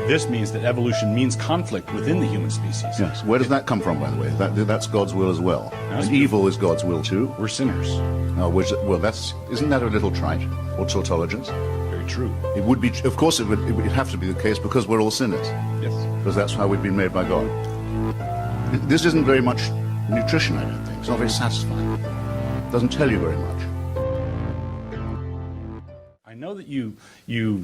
this means that evolution means conflict within the human species. Yes. Where does that come from, by the way? That's God's will as well. That's and evil is God's will too. We're sinners. Isn't that a little trite or tautologist? Very true. It would be, of course, it would have to be the case because we're all sinners. Yes. Because that's how we've been made by God. This isn't very much nutrition, I don't think. It's not very satisfying. It doesn't tell you very much. I know that you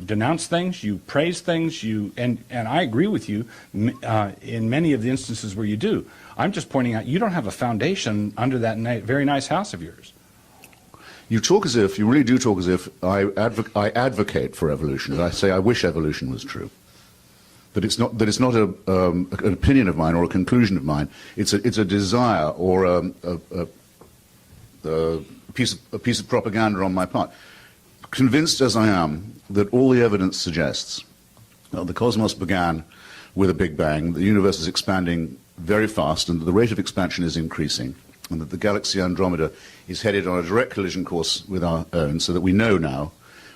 denounce things, you praise things, and I agree with you in many of the instances where you do. I'm just pointing out you don't have a foundation under that very nice house of yours. You really do talk as if I advocate for evolution. I say I wish evolution was true. That it's not an opinion of mine or a conclusion of mine. It's a desire or a piece of propaganda on my part. Convinced as I am that all the evidence suggests that the cosmos began with a Big Bang, the universe is expanding very fast, and the rate of expansion is increasing, and that the galaxy Andromeda is headed on a direct collision course with our own, so that we know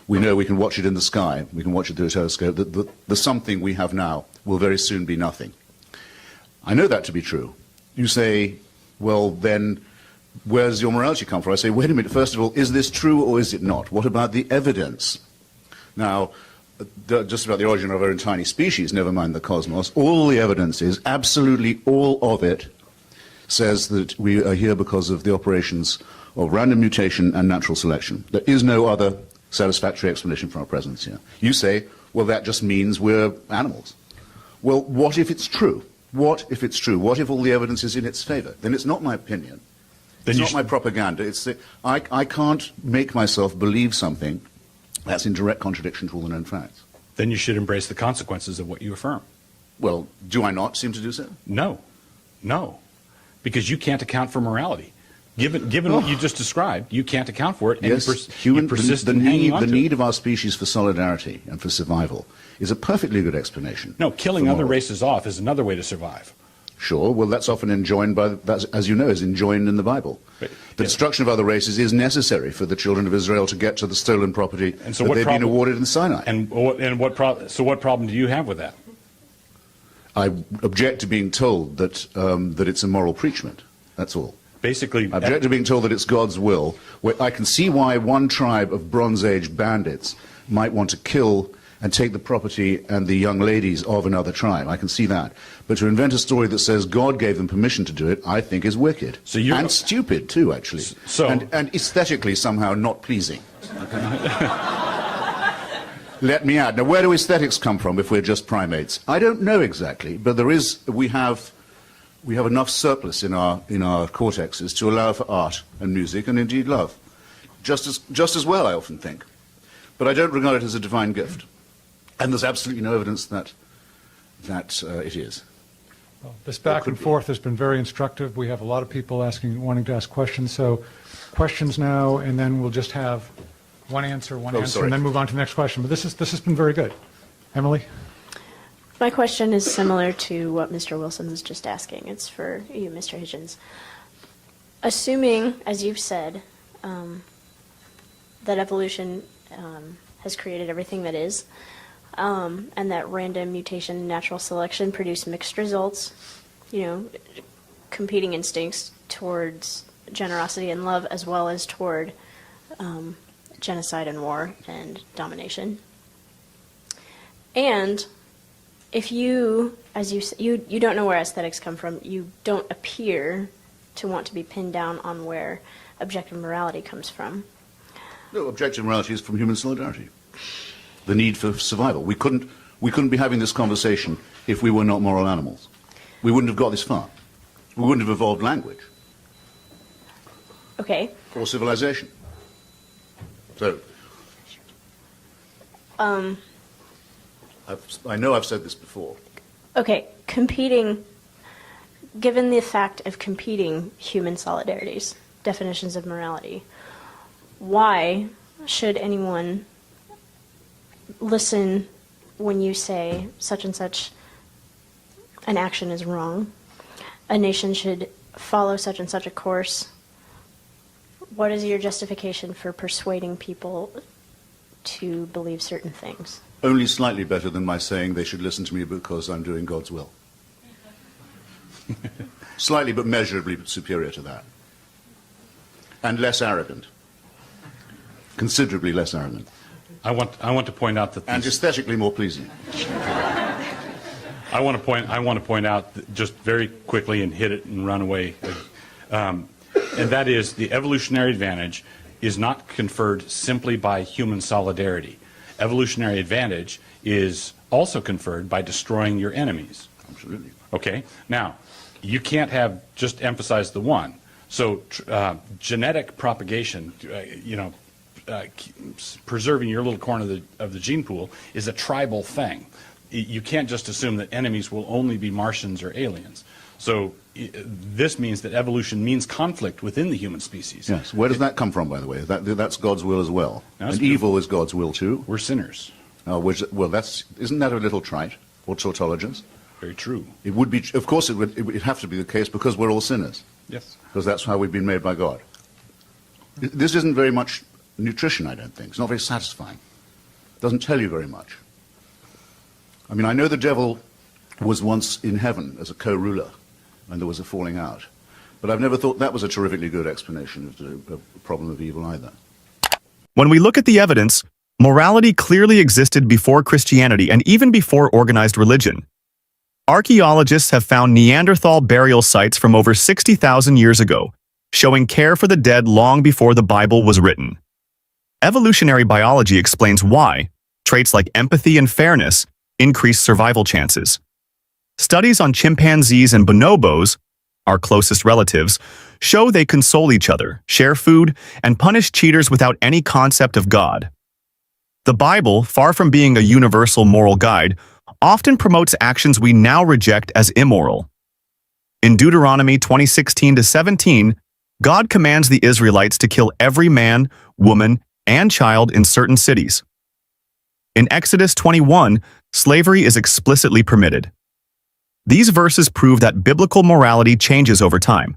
we can watch it in the sky, we can watch it through a telescope, that the something we have now will very soon be nothing. I know that to be true. You say, well, then, where does your morality come from? I say, wait a minute, first of all, is this true or is it not? What about the evidence? Now, just about the origin of our own tiny species, never mind the cosmos, all the evidence is, absolutely all of it, says that we are here because of the operations of random mutation and natural selection. There is no other satisfactory explanation for our presence here. You say, well, that just means we're animals. Well, what if it's true? What if it's true? What if all the evidence is in its favor? Then it's not my opinion. It's not my propaganda. I can't make myself believe something that's in direct contradiction to all the known facts. Then you should embrace the consequences of what you affirm. Well, do I not seem to do so? No. Because you can't account for morality. Given what you just described, you can't account for it, and yes, you persist in hanging on to it. The need of our species for solidarity and for survival is a perfectly good explanation. No, killing other races off is another way to survive. Sure, well, that's often enjoined as you know, is enjoined in the Bible. But, the destruction of other races is necessary for the children of Israel to get to the stolen property that they've been awarded in Sinai. So what problem do you have with that? I object to being told that that it's a moral preachment. That's all. Basically, I object to being told that it's God's will. I can see why one tribe of Bronze Age bandits might want to kill and take the property and the young ladies of another tribe. I can see that. But to invent a story that says God gave them permission to do it, I think is wicked. And stupid, too, actually. And aesthetically somehow not pleasing. Let me add. Now, where do aesthetics come from if we're just primates? I don't know exactly, but we have enough surplus in our cortexes to allow for art and music and indeed love. Just as well, I often think. But I don't regard it as a divine gift. And there's absolutely no evidence that it is. Well, this back and forth has been very instructive. We have a lot of people wanting to ask questions. So questions now, and then we'll just have one answer, and then move on to the next question. But this has been very good. Emily? My question is similar to what Mr. Wilson was just asking. It's for you, Mr. Hitchens. Assuming, as you've said, that evolution has created everything that is, and that random mutation and natural selection produce mixed results, competing instincts towards generosity and love as well as toward genocide and war and domination. And if you, as you don't know where aesthetics come from, you don't appear to want to be pinned down on where objective morality comes from. No, objective morality is from human solidarity. The need for survival. We couldn't be having this conversation if we were not moral animals. We wouldn't have got this far. We wouldn't have evolved language. Okay. Or civilization. So, I know I've said this before. Okay, given the fact of competing human solidarities, definitions of morality, why should anyone listen when you say such and such an action is wrong? A nation should follow such and such a course. What is your justification for persuading people to believe certain things? only slightly better than my saying they should listen to me because I'm doing God's will. Slightly but measurably superior to that. And less arrogant. Considerably less arrogant. I want to point out that And aesthetically more pleasing. I want to point out that just very quickly and hit it and run away. And that is the evolutionary advantage is not conferred simply by human solidarity. Evolutionary advantage is also conferred by destroying your enemies. Absolutely. Okay? Now, you can't have just emphasize the one. So genetic propagation, preserving your little corner of the gene pool is a tribal thing. You can't just assume that enemies will only be Martians or aliens. So this means that evolution means conflict within the human species. Yes. Where does that come from, by the way? That's God's will as well. That's and evil is God's will too. We're sinners. Isn't that a little trite or tautologist? Very true. It would be, of course, it would have to be the case because we're all sinners. Yes. Because that's how we've been made by God. This isn't very much nutrition, I don't think. It's not very satisfying. It doesn't tell you very much. I mean, I know the devil was once in heaven as a co-ruler, and there was a falling out. But I've never thought that was a terrifically good explanation of the problem of evil either. When we look at the evidence, morality clearly existed before Christianity and even before organized religion. Archaeologists have found Neanderthal burial sites from over 60,000 years ago, showing care for the dead long before the Bible was written. Evolutionary biology explains why traits like empathy and fairness increase survival chances. Studies on chimpanzees and bonobos, our closest relatives, show they console each other, share food, and punish cheaters without any concept of God. The Bible, far from being a universal moral guide, often promotes actions we now reject as immoral. In Deuteronomy 20:16-17, God commands the Israelites to kill every man, woman, and child in certain cities. In Exodus 21, slavery is explicitly permitted. These verses prove that biblical morality changes over time.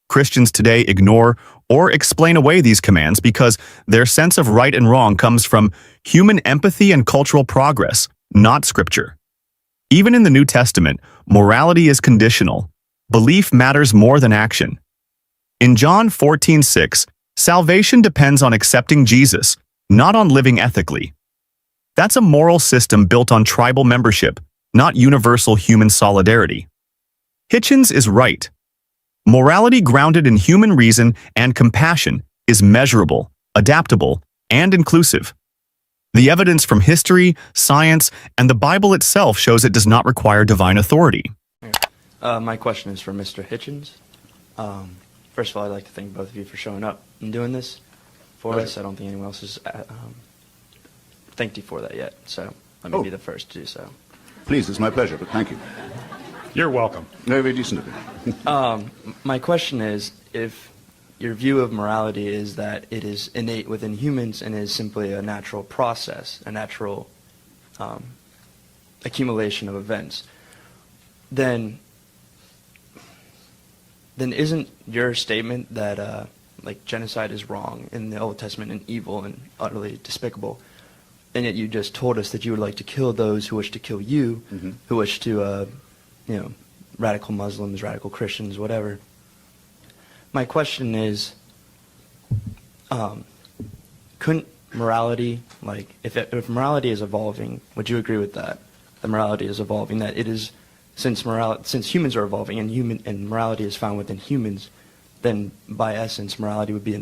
Christians today ignore or explain away these commands because their sense of right and wrong comes from human empathy and cultural progress, not Scripture. Even in the New Testament, morality is conditional. Belief matters more than action. In John 14:6, salvation depends on accepting Jesus, not on living ethically. That's a moral system built on tribal membership, not universal human solidarity. Hitchens is right. Morality grounded in human reason and compassion is measurable, adaptable, and inclusive. The evidence from history, science, and the Bible itself shows it does not require divine authority. My question is for Mr. Hitchens. First of all, I'd like to thank both of you for showing up and doing this for us. I don't think anyone else has thanked you for that yet, so let me be the first to do so. Please, it's my pleasure, but thank you. You're welcome. Very, very decent of you. My question is, if your view of morality is that it is innate within humans and is simply a natural process, a natural accumulation of events, then isn't your statement that like genocide is wrong in the Old Testament and evil and utterly despicable, and yet you just told us that you would like to kill those who wish to kill you, who wish to, radical Muslims, radical Christians, whatever. My question is, couldn't morality, like, if morality is evolving, would you agree with that? That morality is evolving, that it is, since humans are evolving and morality is found within humans, then by essence morality would be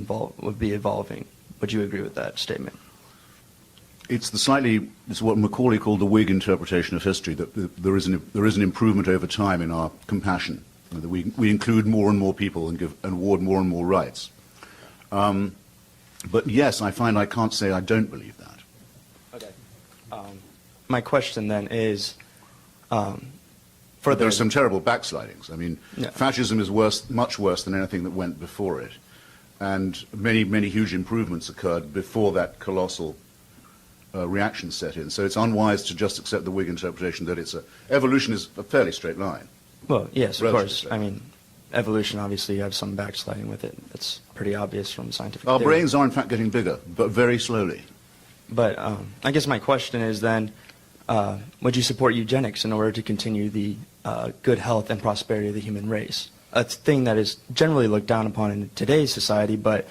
evolving. Would you agree with that statement? It's what Macaulay called the Whig interpretation of history, that there is an improvement over time in our compassion, that we include more and more people and award more and more rights. But yes, I find I can't say I don't believe that. Okay. My question then is, there are some terrible backslidings. I mean, fascism is much worse than anything that went before it, and many, many huge improvements occurred before that colossal reaction set in. So it's unwise to just accept the Whig interpretation that evolution is a fairly straight line. Well, yes, of course. I mean, evolution, obviously, you have some backsliding with it. That's pretty obvious from scientific theory. Our brains are, in fact, getting bigger, but very slowly. But I guess my question is then, would you support eugenics in order to continue the good health and prosperity of the human race? A thing that is generally looked down upon in today's society, but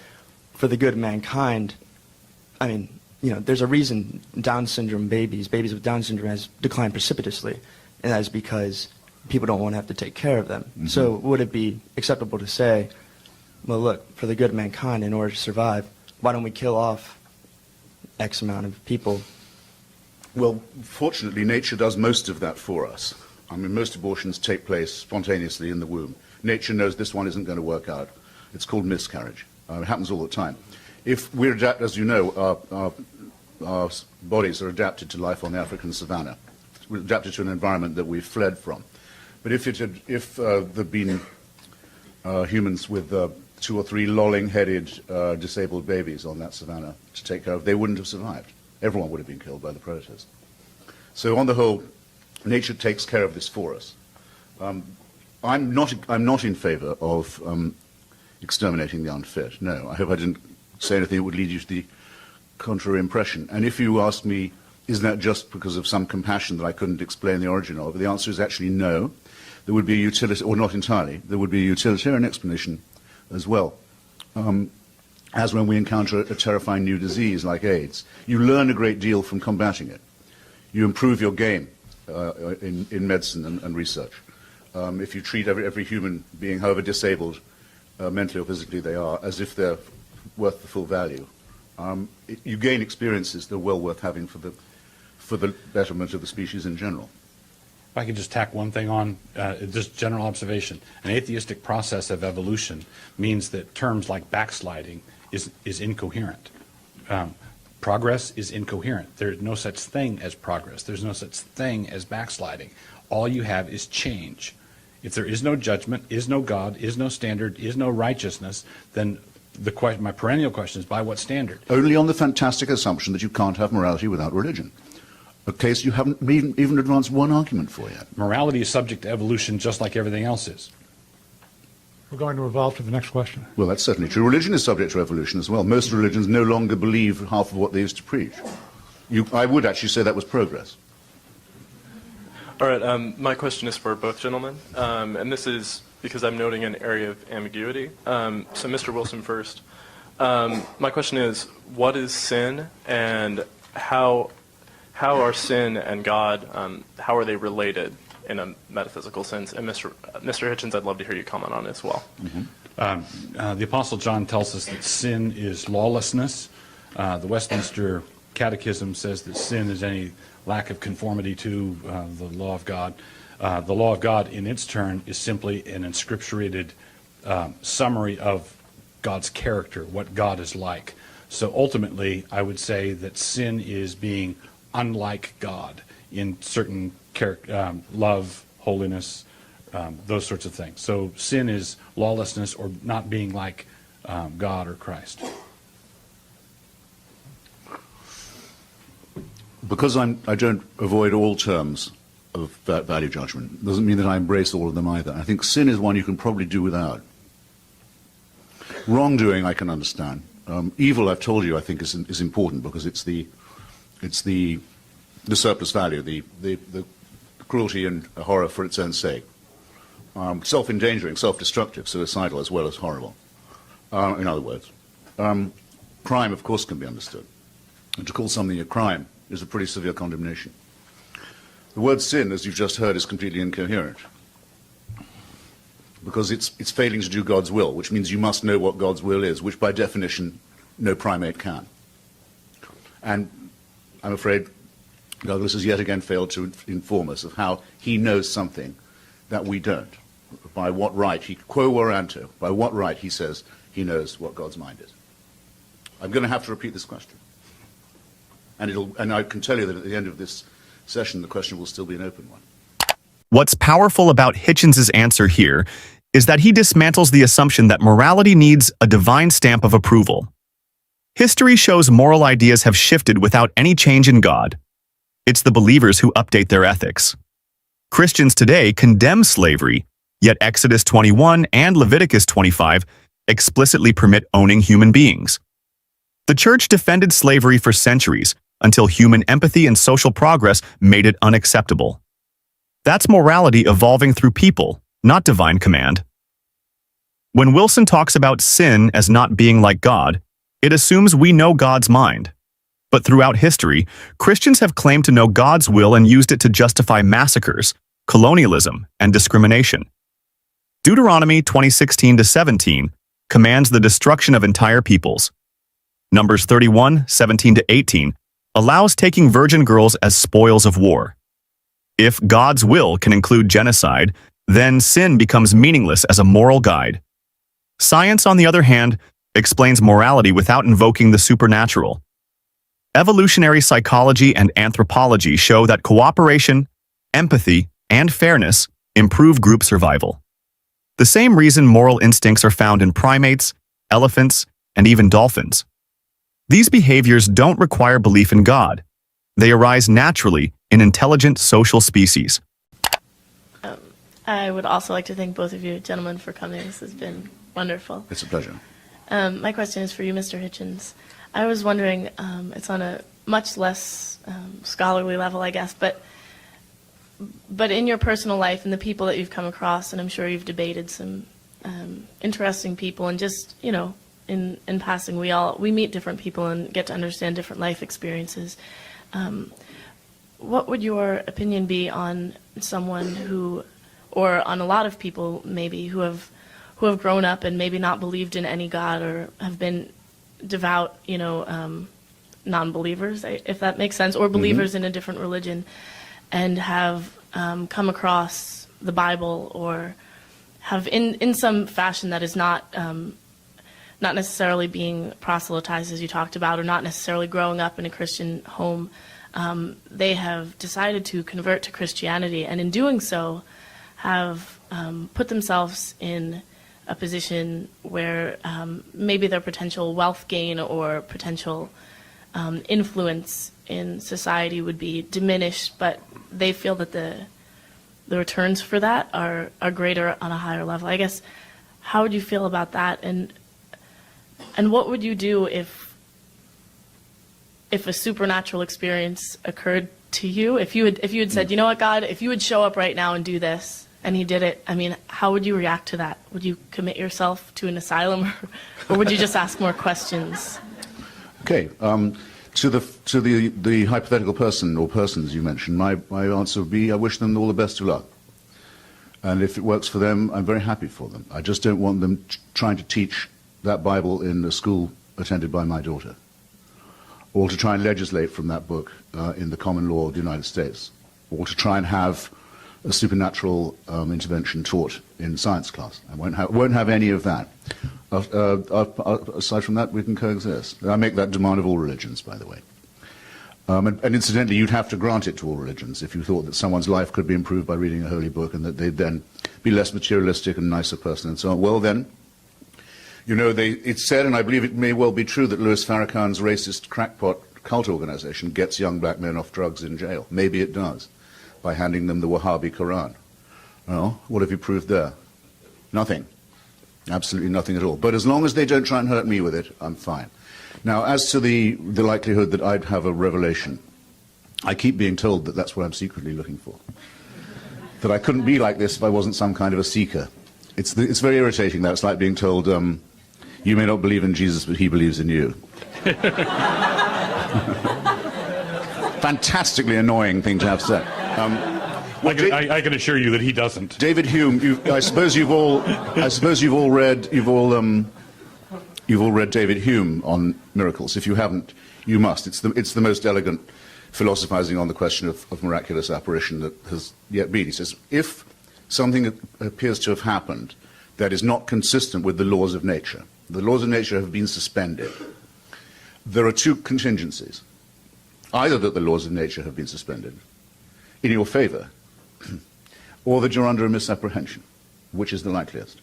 for the good of mankind, I mean, there's a reason Down syndrome babies with Down syndrome has declined precipitously, and that is because people don't want to have to take care of them. Mm-hmm. So would it be acceptable to say, well, look, for the good of mankind, in order to survive, why don't we kill off X amount of people? Well, fortunately, nature does most of that for us. I mean, most abortions take place spontaneously in the womb. Nature knows this one isn't going to work out. It's called miscarriage. It happens all the time. If we're adapted, as you know, our bodies are adapted to life on the African savannah. We're adapted to an environment that we've fled from. But if there'd been humans with 2 or 3 lolling-headed, disabled babies on that savannah to take care of, they wouldn't have survived. Everyone would have been killed by the predators. So on the whole, nature takes care of this for us. I'm not in favor of exterminating the unfit. No, I hope I didn't say anything that would lead you to the contrary impression. And if you ask me, is that just because of some compassion that I couldn't explain the origin of, the answer is actually no. There would be a utility, or not entirely, there would be a utilitarian explanation as well. As when we encounter a terrifying new disease like AIDS, you learn a great deal from combating it. You improve your game in medicine and research. If you treat every human being, however disabled mentally or physically they are, as if they're worth the full value, you gain experiences that are well worth having for the betterment of the species in general. If I could just tack one thing on, just general observation. An atheistic process of evolution means that terms like backsliding is incoherent. Progress is incoherent. There's no such thing as progress. There's no such thing as backsliding. All you have is change. If there is no judgment, is no God, is no standard, is no righteousness, then my perennial question is, by what standard? Only on the fantastic assumption that you can't have morality without religion. A case you haven't even advanced one argument for yet. Morality is subject to evolution just like everything else is. We're going to evolve to the next question. Well, that's certainly true. Religion is subject to evolution as well. Most religions no longer believe half of what they used to preach. I would actually say that was progress. All right, my question is for both gentlemen, and this is because I'm noting an area of ambiguity. So Mr. Wilson first. My question is, what is sin, and how are sin and God, how are they related in a metaphysical sense? And Mr. Hitchens, I'd love to hear you comment on it as well. Mm-hmm. The Apostle John tells us that sin is lawlessness. The Westminster Catechism says that sin is any lack of conformity to the law of God. The law of God, in its turn, is simply an inscripturated summary of God's character, what God is like. So ultimately, I would say that sin is being unlike God in certain love, holiness, those sorts of things. So sin is lawlessness or not being like God or Christ. Because I don't avoid all terms of value judgment, doesn't mean that I embrace all of them either. I think sin is one you can probably do without. Wrongdoing I can understand. Evil, I've told you, I think is important because it's the surplus value, the cruelty and horror for its own sake. Self-endangering, self-destructive, suicidal as well as horrible. In other words, crime, of course, can be understood. And to call something a crime is a pretty severe condemnation. The word sin, as you've just heard, is completely incoherent because it's failing to do God's will, which means you must know what God's will is, which by definition no primate can. And I'm afraid Douglas has yet again failed to inform us of how he knows something that we don't. By what right, quo warranto, by what right he says he knows what God's mind is. I'm going to have to repeat this question. And I can tell you that at the end of this session, the question will still be an open one. What's powerful about Hitchens' answer here is that he dismantles the assumption that morality needs a divine stamp of approval. History shows moral ideas have shifted without any change in God. It's the believers who update their ethics. Christians today condemn slavery, yet Exodus 21 and Leviticus 25 explicitly permit owning human beings. The church defended slavery for centuries, until human empathy and social progress made it unacceptable. That's morality evolving through people, not divine command. When Wilson talks about sin as not being like God, it assumes we know God's mind. But throughout history, Christians have claimed to know God's will and used it to justify massacres, colonialism, and discrimination. Deuteronomy 20:16-17 commands the destruction of entire peoples. Numbers 31:17-18 allows taking virgin girls as spoils of war. If God's will can include genocide, then sin becomes meaningless as a moral guide. Science, on the other hand, explains morality without invoking the supernatural. Evolutionary psychology and anthropology show that cooperation, empathy, and fairness improve group survival. The same reason moral instincts are found in primates, elephants, and even dolphins. These behaviors don't require belief in God. They arise naturally in intelligent social species. I would also like to thank both of you gentlemen for coming. This has been wonderful. It's a pleasure. My question is for you, Mr. Hitchens. I was wondering, it's on a much less scholarly level, I guess, but in your personal life and the people that you've come across, and I'm sure you've debated some interesting people, and just, you know, in passing, we meet different people and get to understand different life experiences. What would your opinion be on someone who, or on a lot of people maybe, who have grown up and maybe not believed in any God, or have been devout, you know, non-believers, if that makes sense, or believers in a different religion, and have come across the Bible, or have in some fashion that is not necessarily being proselytized, as you talked about, or not necessarily growing up in a Christian home, they have decided to convert to Christianity, and in doing so have put themselves in a position where maybe their potential wealth gain or potential influence in society would be diminished, but they feel that the returns for that are greater on a higher level. I guess, how would you feel about that, and what would you do if a supernatural experience occurred to you? If you had said, you know what, God, if you would show up right now and do this, and he did it, I mean, how would you react to that? Would you commit yourself to an asylum, or would you just ask more questions? Okay. To the hypothetical person or persons you mentioned, my answer would be, I wish them all the best of luck. And if it works for them, I'm very happy for them. I just don't want them trying to teach that Bible in a school attended by my daughter, or to try and legislate from that book in the common law of the United States, or to try and have a supernatural intervention taught in science class. I won't have any of that. Aside from that, we can coexist. I make that demand of all religions, by the way. And incidentally, you'd have to grant it to all religions if you thought that someone's life could be improved by reading a holy book, and that they'd then be less materialistic and nicer person and so on. Well then, you know, it's said, and I believe it may well be true, that Louis Farrakhan's racist crackpot cult organization gets young black men off drugs in jail. Maybe it does, by handing them the Wahhabi Quran. Well, what have you proved there? Nothing. Absolutely nothing at all. But as long as they don't try and hurt me with it, I'm fine. Now, as to the likelihood that I'd have a revelation, I keep being told that that's what I'm secretly looking for. That I couldn't be like this if I wasn't some kind of a seeker. It's very irritating, that. It's like being told, you may not believe in Jesus, but he believes in you. Fantastically annoying thing to have to say. I can assure you that he doesn't. David Hume, I suppose you've all read David Hume on miracles. If you haven't, you must. It's the most elegant philosophizing on the question of miraculous apparition that has yet been. He says, if something appears to have happened that is not consistent with the laws of nature, the laws of nature have been suspended, there are two contingencies. Either that the laws of nature have been suspended in your favor, or that you're under a misapprehension. Which is the likeliest?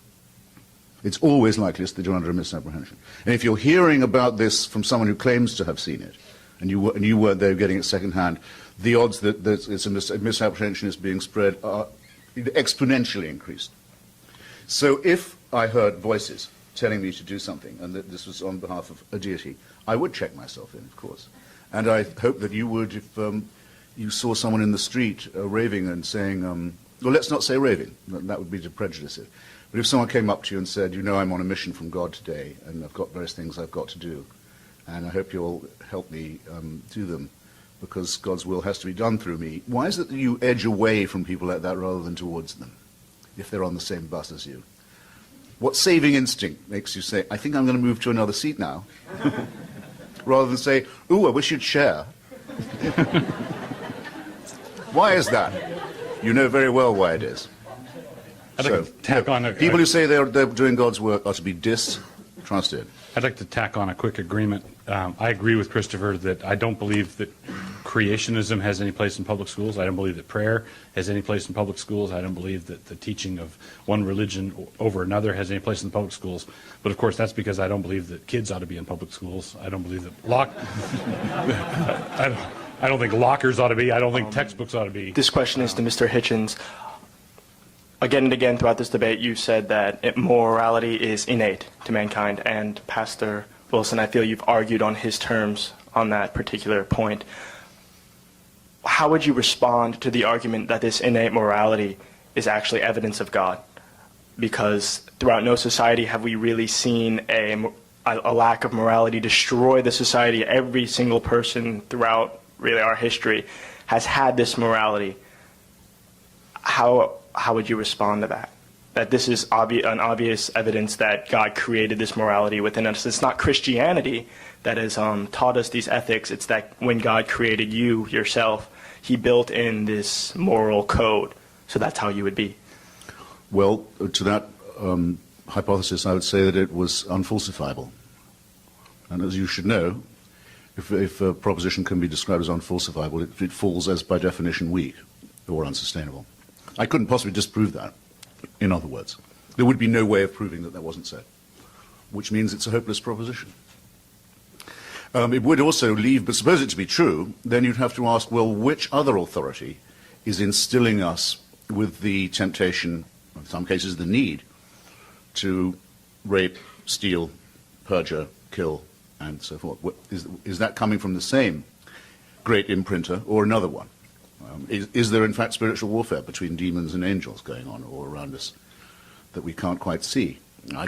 It's always likeliest that you're under a misapprehension. And if you're hearing about this from someone who claims to have seen it, and you weren't there getting it secondhand, the odds that it's a misapprehension is being spread are exponentially increased. So if I heard voices telling me to do something, and that this was on behalf of a deity, I would check myself in, of course. And I hope that you would if you saw someone in the street raving and saying, well, let's not say raving, that would be to prejudice it. But if someone came up to you and said, you know, I'm on a mission from God today, and I've got various things I've got to do, and I hope you'll help me do them, because God's will has to be done through me. Why is it that you edge away from people like that rather than towards them, if they're on the same bus as you? What saving instinct makes you say, I think I'm going to move to another seat now, rather than say, ooh, I wish you'd share? Why is that? You know very well why it is. I'd like to tack on people who say they're doing God's work are to be distrusted. I'd like to tack on a quick agreement. I agree with Christopher that I don't believe that creationism has any place in public schools. I don't believe that prayer has any place in public schools. I don't believe that the teaching of one religion over another has any place in the public schools. But of course, that's because I don't believe that kids ought to be in public schools. I don't believe that I don't think lockers ought to be. I don't think textbooks ought to be. This question is to Mr. Hitchens. Again and again throughout this debate, you said that morality is innate to mankind, and Pastor Wilson, I feel you've argued on his terms on that particular point. How would you respond to the argument that this innate morality is actually evidence of God? Because throughout no society have we really seen a lack of morality destroy the society. Every single person throughout really our history has had this morality. How would you respond to that? That this is an obvious evidence that God created this morality within us. It's not Christianity that has taught us these ethics. It's that when God created you, yourself, he built in this moral code. So that's how you would be. Well, to that hypothesis, I would say that it was unfalsifiable. And as you should know, if a proposition can be described as unfalsifiable, it falls as by definition weak or unsustainable. I couldn't possibly disprove that, in other words. There would be no way of proving that that wasn't so, which means it's a hopeless proposition. It would also leave, but suppose it to be true, then you'd have to ask, well, which other authority is instilling us with the temptation, in some cases the need, to rape, steal, perjure, kill, and so forth? Is that coming from the same great imprinter or another one? Is there in fact spiritual warfare between demons and angels going on all around us that we can't quite see?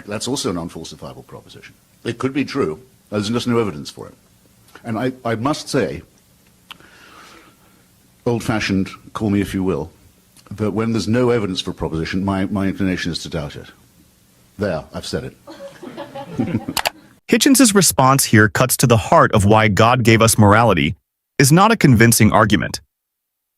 That's also an unfalsifiable proposition. It could be true. There's just no evidence for it. And I must say, old-fashioned, call me if you will, that when there's no evidence for a proposition, my inclination is to doubt it. There, I've said it. Hitchens' response here cuts to the heart of why God gave us morality is not a convincing argument.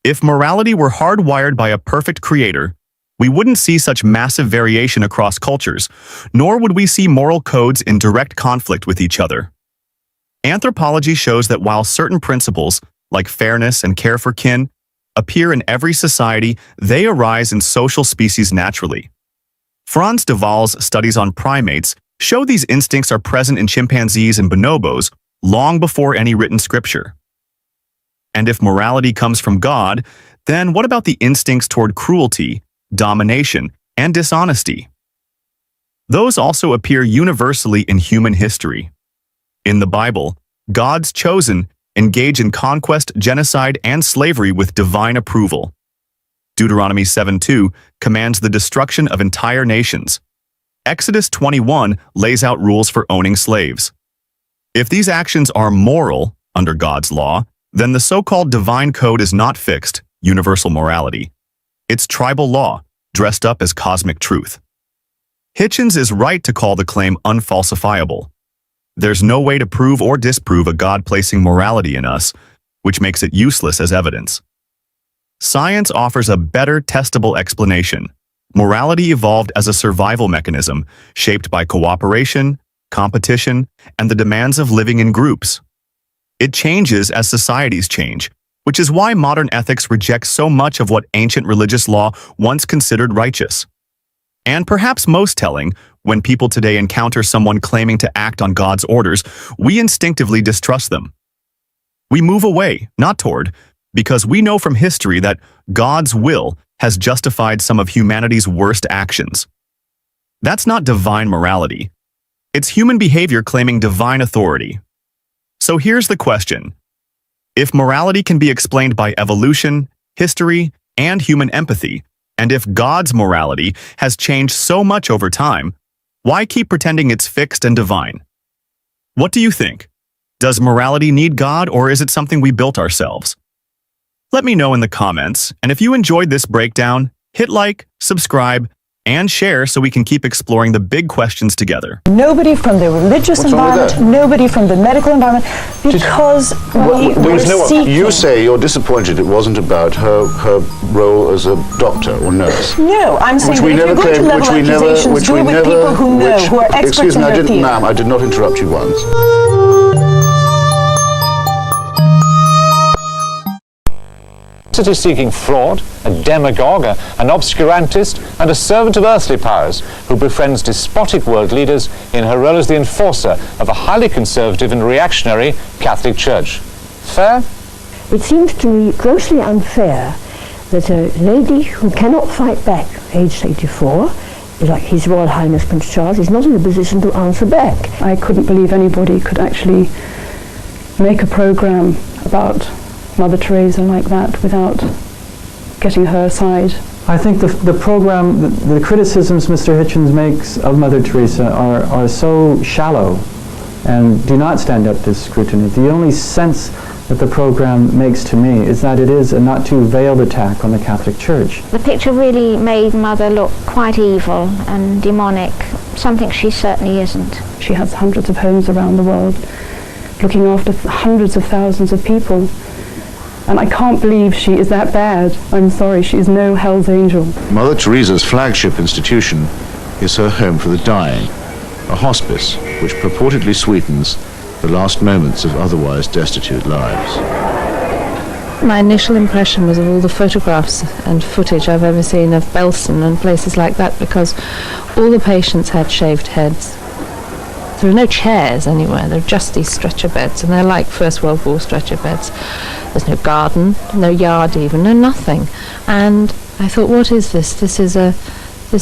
If morality were hardwired by a perfect creator, we wouldn't see such massive variation across cultures, nor would we see moral codes in direct conflict with each other. Anthropology shows that while certain principles, like fairness and care for kin, appear in every society, they arise in social species naturally. Franz de Waal's studies on primates show these instincts are present in chimpanzees and bonobos long before any written scripture. And if morality comes from God, then what about the instincts toward cruelty, domination, and dishonesty? Those also appear universally in human history. In the Bible, God's chosen engage in conquest, genocide, and slavery with divine approval. Deuteronomy 7:2 commands the destruction of entire nations. Exodus 21 lays out rules for owning slaves. If these actions are moral under God's law, then the so-called divine code is not fixed, universal morality. It's tribal law, dressed up as cosmic truth. Hitchens is right to call the claim unfalsifiable. There's no way to prove or disprove a God placing morality in us, which makes it useless as evidence. Science offers a better testable explanation. Morality evolved as a survival mechanism, shaped by cooperation, competition, and the demands of living in groups. It changes as societies change, which is why modern ethics rejects so much of what ancient religious law once considered righteous. And perhaps most telling, when people today encounter someone claiming to act on God's orders, we instinctively distrust them. We move away, not toward, because we know from history that God's will has justified some of humanity's worst actions. That's not divine morality. It's human behavior claiming divine authority. So here's the question. If morality can be explained by evolution, history, and human empathy, and if God's morality has changed so much over time, why keep pretending it's fixed and divine? What do you think? Does morality need God, or is it something we built ourselves? Let me know in the comments, and if you enjoyed this breakdown, hit like, subscribe, and share so we can keep exploring the big questions together. Nobody from the religious environment, nobody from the medical environment, because You say you're disappointed it wasn't about her role as a doctor or nurse. No, I'm saying that if you're going to level accusations, do it with people who know, who are experts in their field. Ma'am, I did not interrupt you once. Seeking fraud, a demagogue, an obscurantist, and a servant of earthly powers who befriends despotic world leaders in her role as the enforcer of a highly conservative and reactionary Catholic Church. Fair? It seems to me grossly unfair that a lady who cannot fight back, aged 84, like His Royal Highness Prince Charles, is not in a position to answer back. I couldn't believe anybody could actually make a program about Mother Teresa like that without getting her side. I think the program, the criticisms Mr. Hitchens makes of Mother Teresa are so shallow and do not stand up to scrutiny. The only sense that the program makes to me is that it is a not too veiled attack on the Catholic Church. The picture really made Mother look quite evil and demonic, something she certainly isn't. She has hundreds of homes around the world, looking after hundreds of thousands of people. And I can't believe she is that bad. I'm sorry, she is no hell's angel. Mother Teresa's flagship institution is her home for the dying, a hospice which purportedly sweetens the last moments of otherwise destitute lives. My initial impression was of all the photographs and footage I've ever seen of Belsen and places like that, because all the patients had shaved heads. There are no chairs anywhere, there are just these stretcher beds, and they're like First World War stretcher beds. There's no garden, no yard even, no nothing. And I thought, what is this? This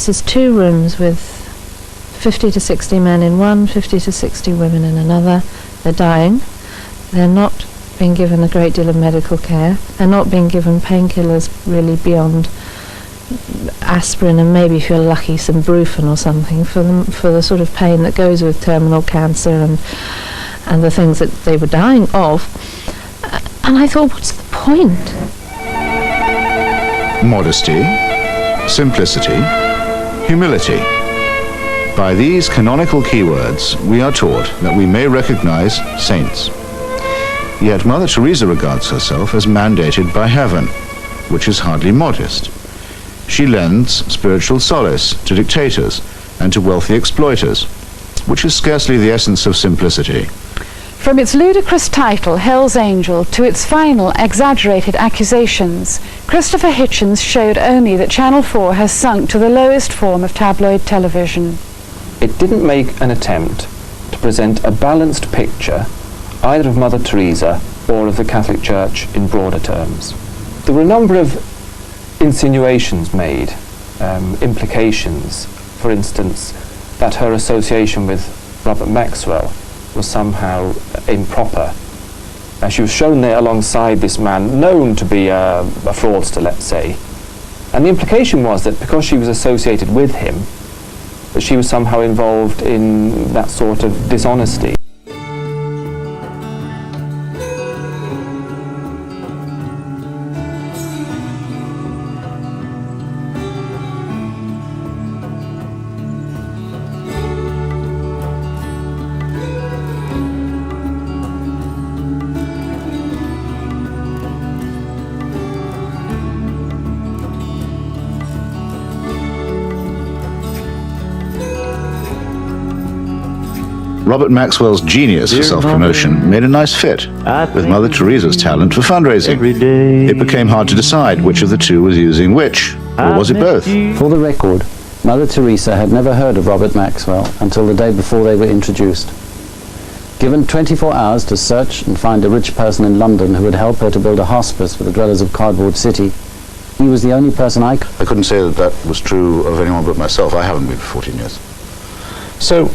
is 2 rooms with 50 to 60 men in one, 50 to 60 women in another. They're dying. They're not being given a great deal of medical care. They're not being given painkillers really beyond aspirin and maybe, if you're lucky, some Brufen or something for the sort of pain that goes with terminal cancer and the things that they were dying of. And I thought, what's the point? Modesty, simplicity, humility. By these canonical keywords, we are taught that we may recognize saints. Yet Mother Teresa regards herself as mandated by heaven, which is hardly modest. She lends spiritual solace to dictators and to wealthy exploiters, which is scarcely the essence of simplicity. From its ludicrous title, Hell's Angel, to its final exaggerated accusations, Christopher Hitchens showed only that Channel 4 has sunk to the lowest form of tabloid television. It didn't make an attempt to present a balanced picture either of Mother Teresa or of the Catholic Church in broader terms. There were a number of insinuations made, implications, for instance, that her association with Robert Maxwell was somehow improper. She was shown there alongside this man known to be a fraudster, let's say, and the implication was that because she was associated with him, that she was somehow involved in that sort of dishonesty. Robert Maxwell's genius for self-promotion made a nice fit with Mother Teresa's talent for fundraising. It became hard to decide which of the two was using which, or was it both? For the record, Mother Teresa had never heard of Robert Maxwell until the day before they were introduced. Given 24 hours to search and find a rich person in London who would help her to build a hospice for the dwellers of Cardboard City, he was the only person I couldn't say that that was true of anyone but myself. I haven't been for 14 years. So,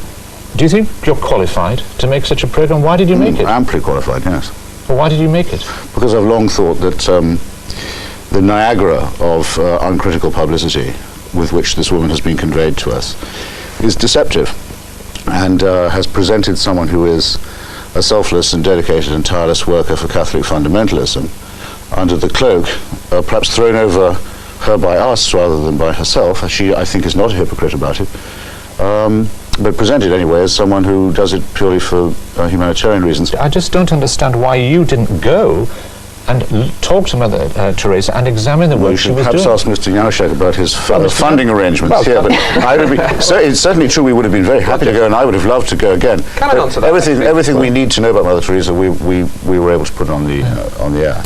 do you think you're qualified to make such a program? Why did you make it? Amply qualified, yes. Well, why did you make it? Because I've long thought that the Niagara of uncritical publicity with which this woman has been conveyed to us is deceptive, and has presented someone who is a selfless and dedicated and tireless worker for Catholic fundamentalism under the cloak, perhaps thrown over her by us rather than by herself. She, I think, is not a hypocrite about it, but presented anyway as someone who does it purely for humanitarian reasons. I just don't understand why you didn't go and talk to Mother Teresa and examine the work she was doing. Perhaps ask Mr. Janouszek about his funding arrangements here, but it's certainly true we would have been very happy to go, and I would have loved to go again. Can I answer that? Everything we need to know about Mother Teresa, we were able to put on the air.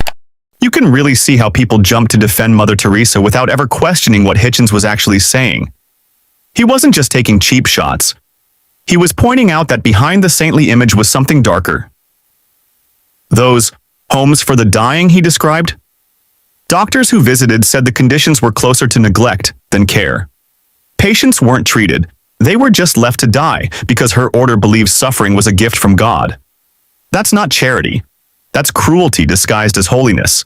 You can really see how people jump to defend Mother Teresa without ever questioning what Hitchens was actually saying. He wasn't just taking cheap shots. He was pointing out that behind the saintly image was something darker. Those homes for the dying he described? Doctors who visited said the conditions were closer to neglect than care. Patients weren't treated. They were just left to die because her order believed suffering was a gift from God. That's not charity. That's cruelty disguised as holiness.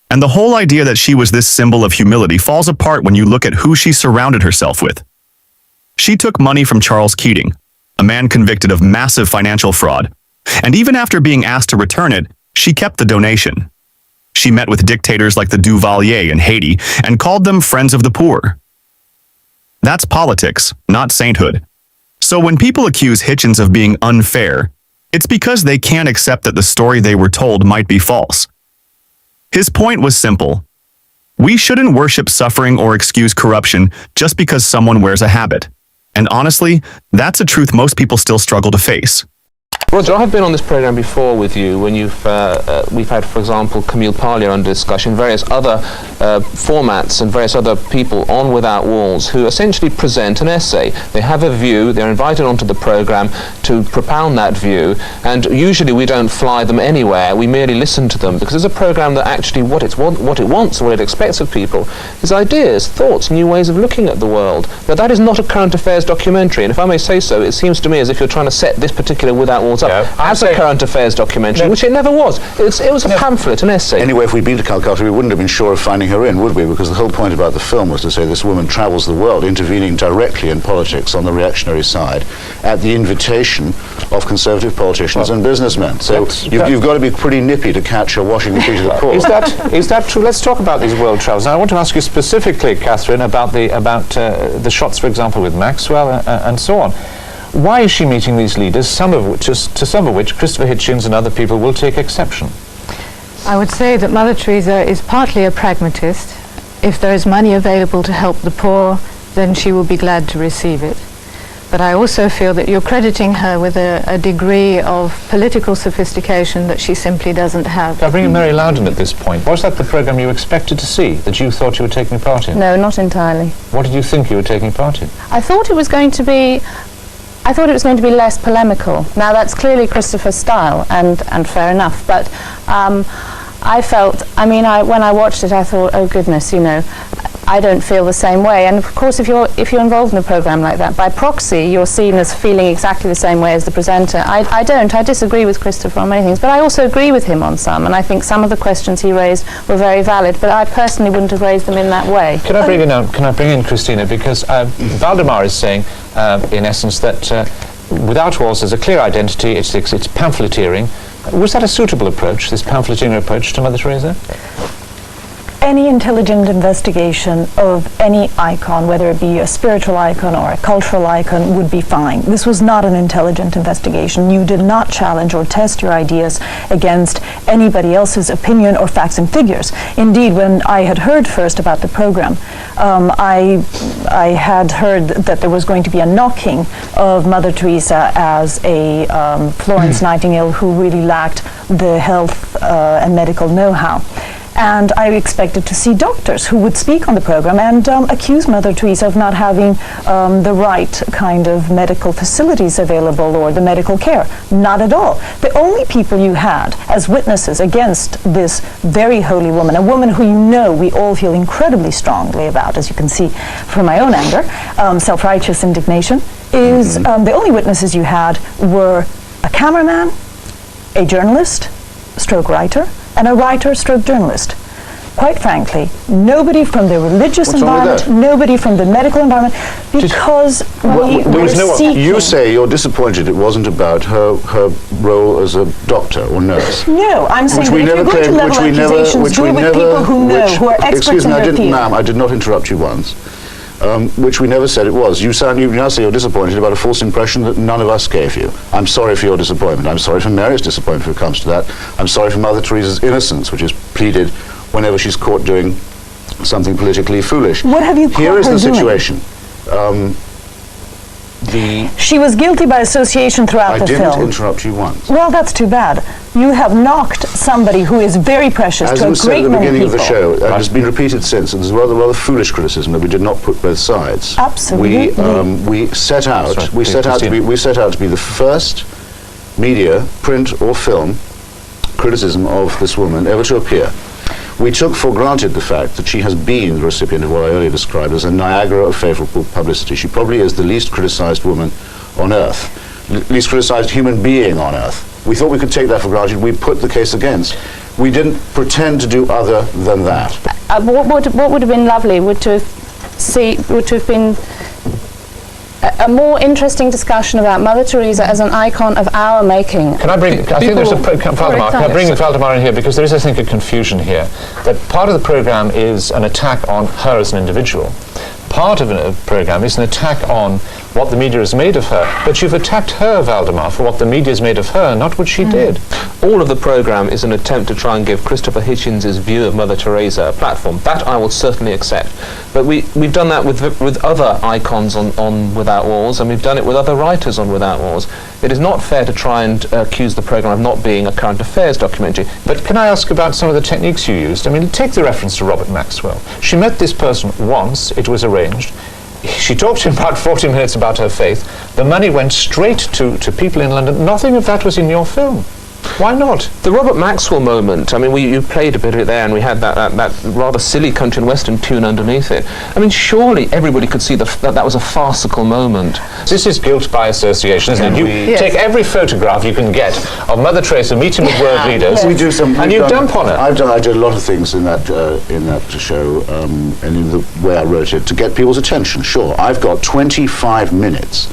And the whole idea that she was this symbol of humility falls apart when you look at who she surrounded herself with. She took money from Charles Keating, a man convicted of massive financial fraud, and even after being asked to return it, she kept the donation. She met with dictators like the Duvalier in Haiti and called them friends of the poor. That's politics, not sainthood. So when people accuse Hitchens of being unfair, it's because they can't accept that the story they were told might be false. His point was simple. We shouldn't worship suffering or excuse corruption just because someone wears a habit. And honestly, that's a truth most people still struggle to face. Roger, I have been on this program before with you when we've had, for example, Camille Parlier under discussion, various other formats and various other people on Without Walls who essentially present an essay. They have a view, they're invited onto the program to propound that view, and usually we don't fly them anywhere, we merely listen to them, because it's a program that actually what it wants, what it expects of people, is ideas, thoughts, new ways of looking at the world. Now that is not a current affairs documentary, and if I may say so, it seems to me as if you're trying to set this particular Without Walls up as a current affairs documentary, which it never was. It was a pamphlet, an essay. Anyway, if we'd been to Calcutta, we wouldn't have been sure of finding her in, would we? Because the whole point about the film was to say this woman travels the world, intervening directly in politics on the reactionary side, at the invitation of conservative politicians and businessmen. So you've got to be pretty nippy to catch her washing the feet of the poor. Is that true? Let's talk about these world travels. Now, I want to ask you specifically, Catherine, about the shots, for example, with Maxwell and so on. Why is she meeting these leaders, to some of which Christopher Hitchens and other people will take exception? I would say that Mother Teresa is partly a pragmatist. If there is money available to help the poor, then she will be glad to receive it. But I also feel that you're crediting her with a degree of political sophistication that she simply doesn't have. Can I bring in Mary Loudon at this point? Was that the programme you expected to see, that you thought you were taking part in? No, not entirely. What did you think you were taking part in? I thought it was going to be less polemical. Now that's clearly Christopher's style, and fair enough, but I felt, when I watched it I thought, oh goodness, I don't feel the same way. And of course if you're involved in a program like that, by proxy you're seen as feeling exactly the same way as the presenter. I disagree with Christopher on many things, but I also agree with him on some, and I think some of the questions he raised were very valid, but I personally wouldn't have raised them in that way. Can I bring in Christina, because Valdemar is saying in essence that Without Walls has a clear identity, it's pamphleteering. Was that a suitable approach, this pamphleteering approach to Mother Teresa? Any intelligent investigation of any icon, whether it be a spiritual icon or a cultural icon, would be fine. This was not an intelligent investigation. You did not challenge or test your ideas against anybody else's opinion or facts and figures. Indeed, when I had heard first about the program, I had heard that there was going to be a knocking of Mother Teresa as a Florence Nightingale who really lacked the health and medical know-how. And I expected to see doctors who would speak on the program and accuse Mother Teresa of not having the right kind of medical facilities available or the medical care. Not at all. The only people you had as witnesses against this very holy woman, a woman who we all feel incredibly strongly about, as you can see from my own anger, self-righteous indignation, is the only witnesses you had were a cameraman, a journalist, stroke writer and a writer stroke journalist. Quite frankly, nobody from the religious environment, nobody from the medical environment, because we were seeking... You say you're disappointed it wasn't about her role as a doctor or nurse. No, I'm saying that if you're going to level accusations, do it with people who know, who are experts in their field. Ma'am, I did not interrupt you once. Which we never said it was. You now say you're disappointed about a false impression that none of us gave you. I'm sorry for your disappointment. I'm sorry for Mary's disappointment if it comes to that. I'm sorry for Mother Teresa's innocence, which is pleaded whenever she's caught doing something politically foolish. What have you caught Here is her the doing? situation. She was guilty by association throughout the film. I didn't interrupt you once. Well, that's too bad. You have knocked somebody who is very precious to a great many people. As we said at the beginning of the show, and it's been repeated since, and there's rather foolish criticism that we did not put both sides. Absolutely. We set out to be the first media, print or film, criticism of this woman ever to appear. We took for granted the fact that she has been the recipient of what I earlier described as a Niagara of favourable publicity. She probably is the least criticised woman on earth, least criticised human being on earth. We thought we could take that for granted. We put the case against. We didn't pretend to do other than that. What would have been lovely would to have been a more interesting discussion about Mother Teresa as an icon of our making. Can I bring, I think there's a, Valdemar, can I bring Valdemar in here, because there is, I think, a confusion here, that part of the programme is an attack on her as an individual. Part of a programme is an attack on what the media has made of her, but you've attacked her, Valdemar, for what the media has made of her, not what she did. All of the programme is an attempt to try and give Christopher Hitchens' view of Mother Teresa a platform. That I will certainly accept. But we've done that with other icons on Without Walls, and we've done it with other writers on Without Walls. It is not fair to try and accuse the programme of not being a current affairs documentary. But can I ask about some of the techniques you used? I mean, take the reference to Robert Maxwell. She met this person once, it was arranged. She talked to him about 40 minutes about her faith. The money went straight to people in London. Nothing of that was in your film. Why not? The Robert Maxwell moment, I mean, you played a bit of it there, and we had that rather silly country and western tune underneath it. I mean, surely everybody could see that was a farcical moment. This is guilt by association, isn't it? You take every photograph you can get of Mother Teresa meeting with world leaders, we do some, and you dump on her. I did a lot of things in that show, and in the way I wrote it, to get people's attention. Sure, I've got 25 minutes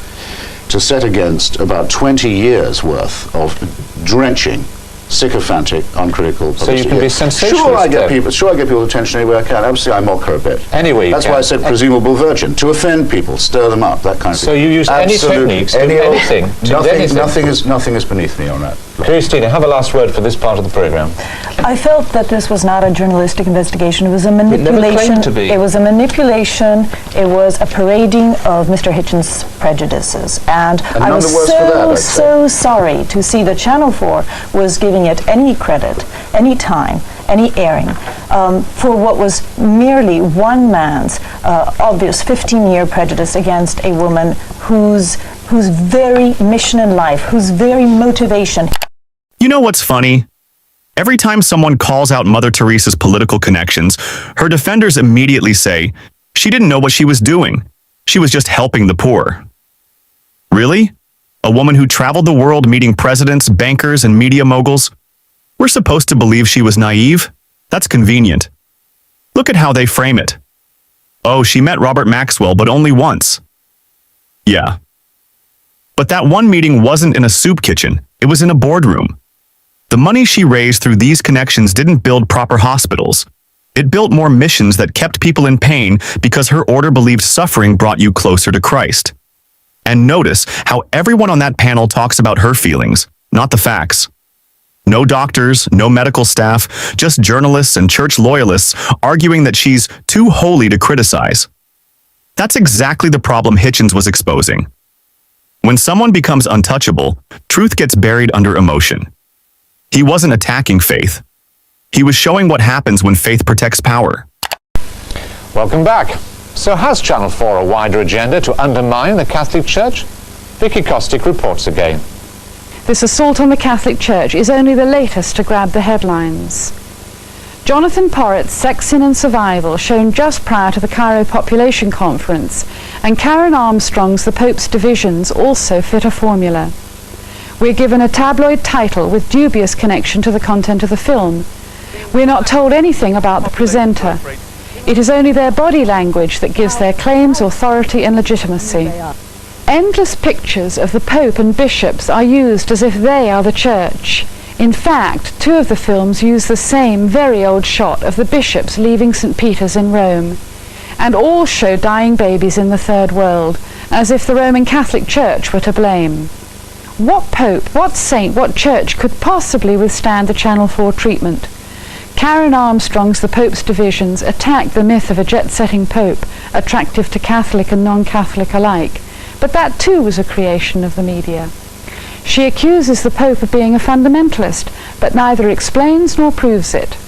to set against about 20 years worth of drenching, sycophantic, uncritical publicity. So you can be sensationalist. Sure, I get people's attention any way I can. Obviously, I mock her a bit. Anyway, that's why I said presumable virgin, to offend people, stir them up, that kind of thing. So you use any techniques, anything. Nothing is beneath me on that. Christina, have a last word for this part of the programme. I felt that this was not a journalistic investigation. It was a manipulation. It never claimed to be. It was a manipulation. It was a parading of Mr. Hitchens' prejudices. And I was so sorry to see that Channel 4 was giving it any credit, any time, any airing for what was merely one man's obvious 15-year prejudice against a woman whose very mission in life, whose very motivation. You know what's funny? Every time someone calls out Mother Teresa's political connections, her defenders immediately say, she didn't know what she was doing. She was just helping the poor. Really? A woman who traveled the world meeting presidents, bankers, and media moguls? We're supposed to believe she was naive? That's convenient. Look at how they frame it. Oh, she met Robert Maxwell, but only once. Yeah. But that one meeting wasn't in a soup kitchen. It was in a boardroom. The money she raised through these connections didn't build proper hospitals. It built more missions that kept people in pain because her order believed suffering brought you closer to Christ. And notice how everyone on that panel talks about her feelings, not the facts. No doctors, no medical staff, just journalists and church loyalists arguing that she's too holy to criticize. That's exactly the problem Hitchens was exposing. When someone becomes untouchable, truth gets buried under emotion. He wasn't attacking faith. He was showing what happens when faith protects power. Welcome back. So has Channel 4 a wider agenda to undermine the Catholic Church? Vicky Kostick reports again. This assault on the Catholic Church is only the latest to grab the headlines. Jonathan Porritt's Sex, Sin and Survival, shown just prior to the Cairo Population Conference, and Karen Armstrong's The Pope's Divisions also fit a formula. We're given a tabloid title with dubious connection to the content of the film. We're not told anything about the presenter. It is only their body language that gives their claims authority and legitimacy. Endless pictures of the Pope and bishops are used as if they are the Church. In fact, 2 of the films use the same very old shot of the bishops leaving St. Peter's in Rome. And all show dying babies in the Third World, as if the Roman Catholic Church were to blame. What Pope, what saint, what church could possibly withstand the Channel 4 treatment? Karen Armstrong's The Pope's Divisions attacked the myth of a jet-setting Pope, attractive to Catholic and non-Catholic alike. But that too was a creation of the media. She accuses the Pope of being a fundamentalist, but neither explains nor proves it.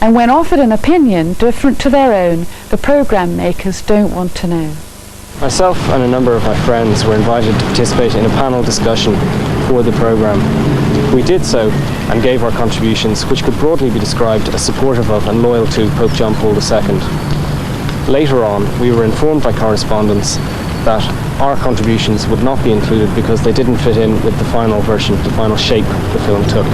And when offered an opinion different to their own, the program makers don't want to know. Myself and a number of my friends were invited to participate in a panel discussion for the program. We did so and gave our contributions, which could broadly be described as supportive of and loyal to Pope John Paul II. Later on, we were informed by correspondents that our contributions would not be included because they didn't fit in with the final version, the final shape the film took.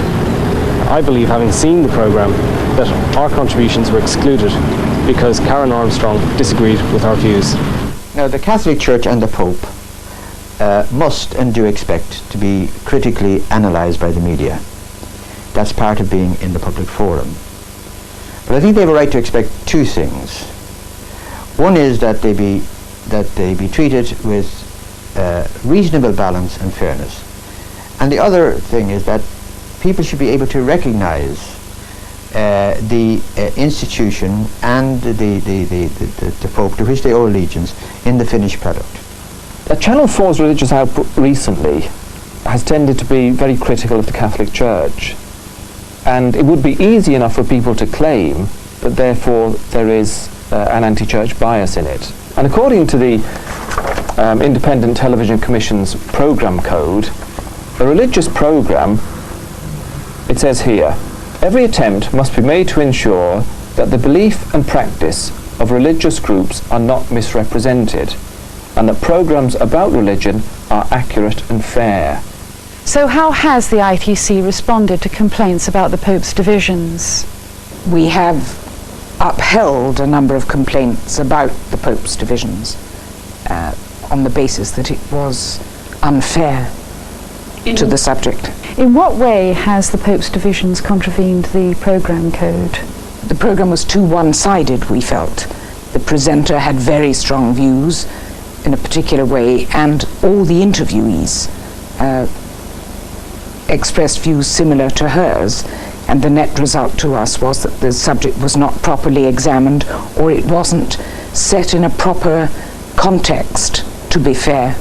I believe, having seen the program, that our contributions were excluded because Karen Armstrong disagreed with our views. Now, the Catholic Church and the Pope must and do expect to be critically analysed by the media. That's part of being in the public forum. But I think they have a right to expect 2 things. One is that they be treated with reasonable balance and fairness. And the other thing is that people should be able to recognise the institution and the Pope to which they owe allegiance in the finished product. Channel 4's religious output recently has tended to be very critical of the Catholic Church, and it would be easy enough for people to claim that therefore there is an anti-church bias in it. And according to the Independent Television Commission's programme code, a religious programme, it says here, every attempt must be made to ensure that the belief and practice of religious groups are not misrepresented, and that programmes about religion are accurate and fair. So how has the ITC responded to complaints about the Pope's divisions? We have upheld a number of complaints about the Pope's divisions on the basis that it was unfair to the subject. In what way has the Pope's divisions contravened the programme code? The programme was too one-sided, we felt. The presenter had very strong views in a particular way, and all the interviewees expressed views similar to hers, and the net result to us was that the subject was not properly examined, or it wasn't set in a proper context to be fair.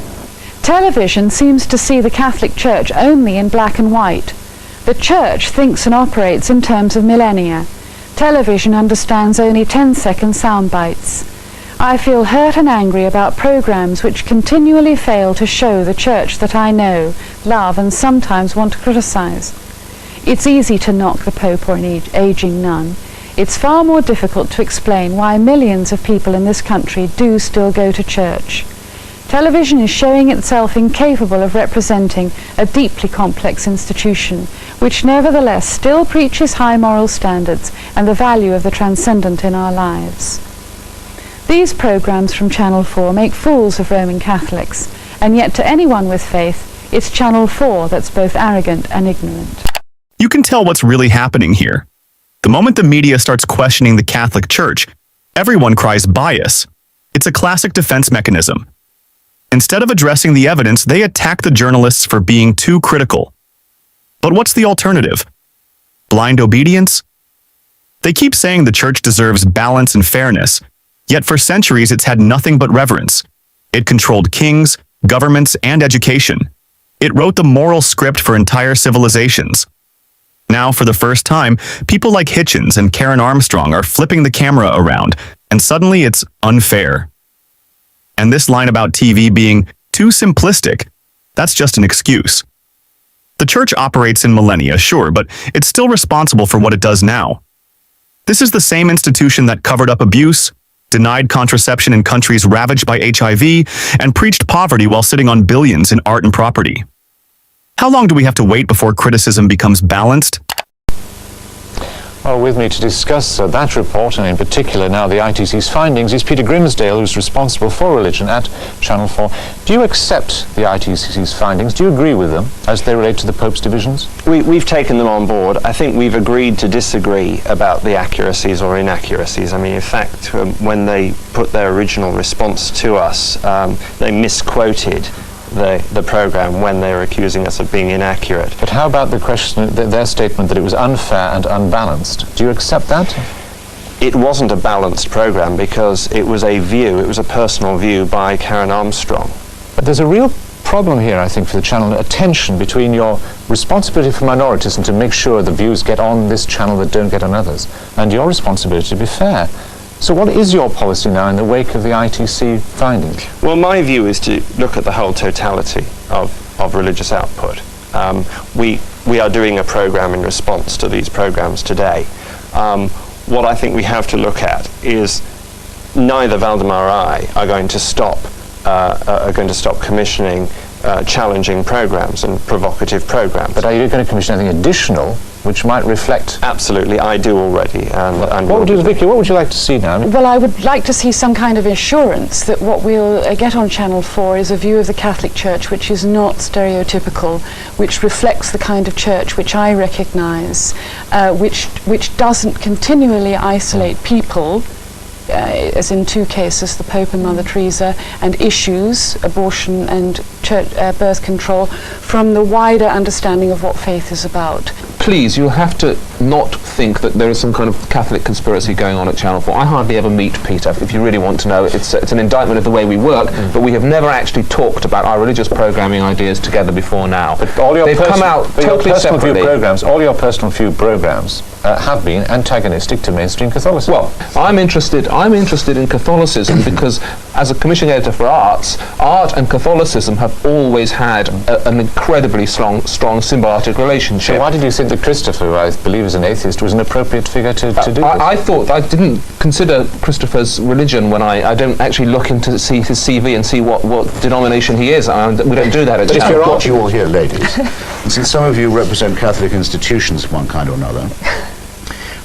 Television seems to see the Catholic Church only in black and white. The Church thinks and operates in terms of millennia. Television understands only 10-second sound bites. I feel hurt and angry about programs which continually fail to show the Church that I know, love, and sometimes want to criticize. It's easy to knock the Pope or an aging nun. It's far more difficult to explain why millions of people in this country do still go to church. Television is showing itself incapable of representing a deeply complex institution, which nevertheless still preaches high moral standards and the value of the transcendent in our lives. These programs from Channel 4 make fools of Roman Catholics, and yet to anyone with faith, it's Channel 4 that's both arrogant and ignorant. You can tell what's really happening here. The moment the media starts questioning the Catholic Church, everyone cries bias. It's a classic defense mechanism. Instead of addressing the evidence, they attack the journalists for being too critical. But what's the alternative? Blind obedience? They keep saying the Church deserves balance and fairness, yet for centuries it's had nothing but reverence. It controlled kings, governments, and education. It wrote the moral script for entire civilizations. Now, for the first time, people like Hitchens and Karen Armstrong are flipping the camera around, and suddenly it's unfair. And this line about TV being too simplistic, that's just an excuse. The Church operates in millennia, sure, but it's still responsible for what it does now. This is the same institution that covered up abuse, denied contraception in countries ravaged by HIV, and preached poverty while sitting on billions in art and property. How long do we have to wait before criticism becomes balanced? Well, with me to discuss that report, and in particular now the ITC's findings, is Peter Grimsdale, who's responsible for religion at Channel 4. Do you accept the ITC's findings? Do you agree with them as they relate to the Pope's divisions? We've taken them on board. I think we've agreed to disagree about the accuracies or inaccuracies. I mean, in fact, when they put their original response to us, they misquoted the program when they were accusing us of being inaccurate. But how about the question, their statement that it was unfair and unbalanced? Do you accept that? It wasn't a balanced program because it was a personal view by Karen Armstrong. But there's a real problem here, I think, for the channel, a tension between your responsibility for minorities and to make sure the views get on this channel that don't get on others, and your responsibility to be fair. So what is your policy now in the wake of the ITC findings? Well, my view is to look at the whole totality of religious output. We are doing a program in response to these programs today. What I think we have to look at is neither Valdemar or I are going to stop commissioning challenging programs and provocative programs. But are you going to commission anything additional which might reflect? Absolutely, I do already. What would you like to see now? Well, I would like to see some kind of assurance that what we'll get on Channel 4 is a view of the Catholic Church which is not stereotypical, which reflects the kind of church which I recognise, which doesn't continually isolate people, as in two cases, the Pope and Mother Teresa, and issues, abortion and church, birth control, from the wider understanding of what faith is about. Please, you have to not think that there is some kind of Catholic conspiracy going on at Channel 4. I hardly ever meet Peter, if you really want to know. It's an indictment of the way we work, but we have never actually talked about our religious programming ideas together before now. But all your They've come out totally separately. All your personal few programs have been antagonistic to mainstream Catholicism. Well, I'm interested in Catholicism because as a commissioning editor for arts, art and Catholicism have always had an incredibly strong symbiotic relationship. So why did you think that Christopher, who I believe is an atheist, was an appropriate figure to do this? I didn't consider Christopher's religion when I don't actually look into see his CV and see what denomination he is. We don't do that at But if you're art, you all here, ladies, and since some of you represent Catholic institutions of one kind or another,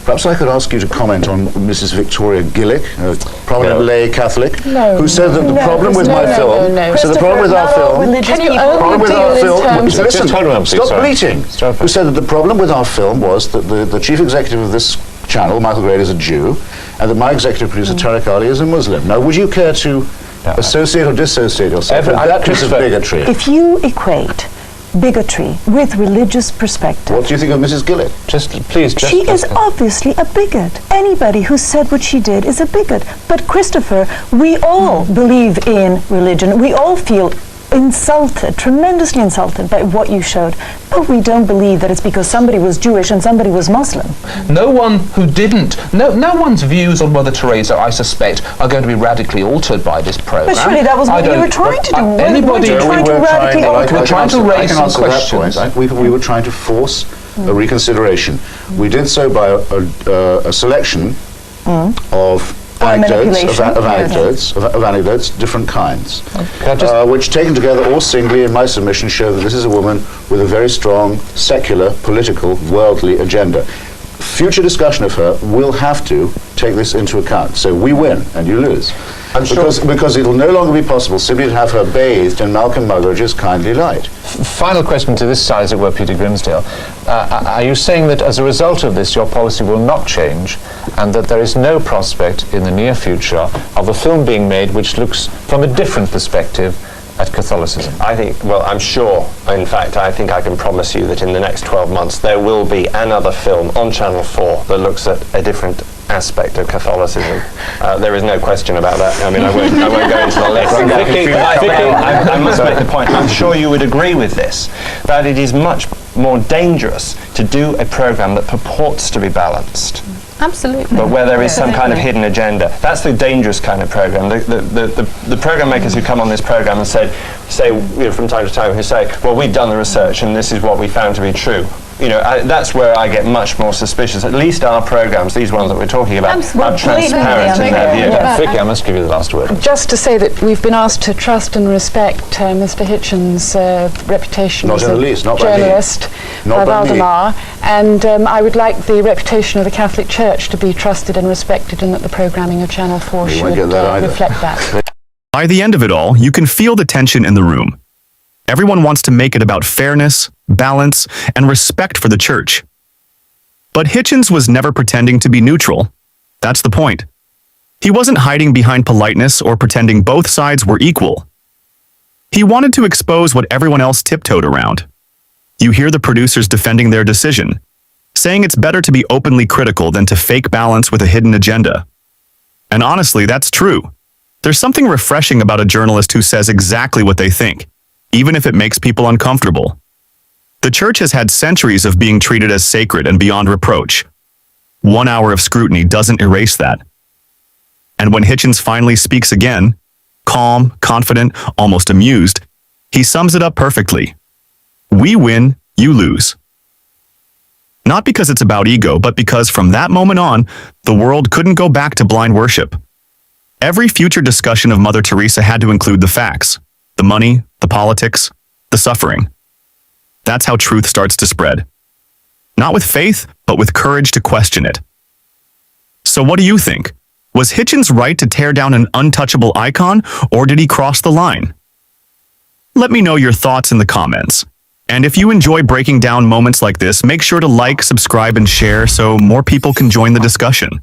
perhaps I could ask you to comment on Mrs. Victoria Gillick, a prominent lay Catholic, who said that the problem with my film, so the problem with our film, stop bleating, who said that the problem with our film was that the chief executive of this channel, Michael Grade, is a Jew, and that my executive producer, Tariq Ali, is a Muslim. Now, would you care to associate or dissociate yourself with that piece of bigotry? If you equate bigotry with religious perspective. What do you think of Mrs. Gillett? She is obviously a bigot. Anybody who said what she did is a bigot. But Christopher, we all believe in religion. We all feel insulted, tremendously insulted by what you showed. But we don't believe that it's because somebody was Jewish and somebody was Muslim. No one who didn't, no one's views on Mother Teresa, I suspect, are going to be radically altered by this program. But surely that was what you were trying to do. We're trying to raise some questions. We were trying to force a reconsideration. We did so by a selection of anecdotes, different kinds, which taken together or singly in my submission show that this is a woman with a very strong secular, political, worldly agenda. Future discussion of her will have to take this into account. So we win and you lose. Because it'll no longer be possible simply to have her bathed in Malcolm Muggeridge's kindly light. Final question to this side, as it were, Peter Grimsdale. Are you saying that as a result of this, your policy will not change, and that there is no prospect in the near future of a film being made which looks from a different perspective at Catholicism? I'm sure, in fact, I think I can promise you that in the next 12 months there will be another film on Channel 4 that looks at a different aspect of Catholicism. There is no question about that. I mean, I won't go into the list. I must make a point. I'm sure you would agree with this, that it is much more dangerous to do a program that purports to be balanced. Absolutely. But where there is some kind of hidden agenda. That's the dangerous kind of program. The program makers who come on this program and say from time to time, who say, well, we've done the research and this is what we found to be true. That's where I get much more suspicious. At least our programs, these ones that we're talking about, are transparent in their view. Vicky, I must give you the last word. Just to say that we've been asked to trust and respect Mr. Hitchens' reputation as a journalist by Valdemar, and I would like the reputation of the Catholic Church to be trusted and respected, and that the programming of Channel 4 should reflect that. By the end of it all, you can feel the tension in the room. Everyone wants to make it about fairness, balance, and respect for the church. But Hitchens was never pretending to be neutral. That's the point. He wasn't hiding behind politeness or pretending both sides were equal. He wanted to expose what everyone else tiptoed around. You hear the producers defending their decision, saying it's better to be openly critical than to fake balance with a hidden agenda. And honestly, that's true. There's something refreshing about a journalist who says exactly what they think, even if it makes people uncomfortable. The church has had centuries of being treated as sacred and beyond reproach. 1 hour of scrutiny doesn't erase that. And when Hitchens finally speaks again, calm, confident, almost amused, he sums it up perfectly. We win, you lose. Not because it's about ego, but because from that moment on, the world couldn't go back to blind worship. Every future discussion of Mother Teresa had to include the facts, the money, the politics, the suffering. That's how truth starts to spread. Not with faith, but with courage to question it. So what do you think? Was Hitchens right to tear down an untouchable icon, or did he cross the line? Let me know your thoughts in the comments. And if you enjoy breaking down moments like this, make sure to like, subscribe, and share so more people can join the discussion.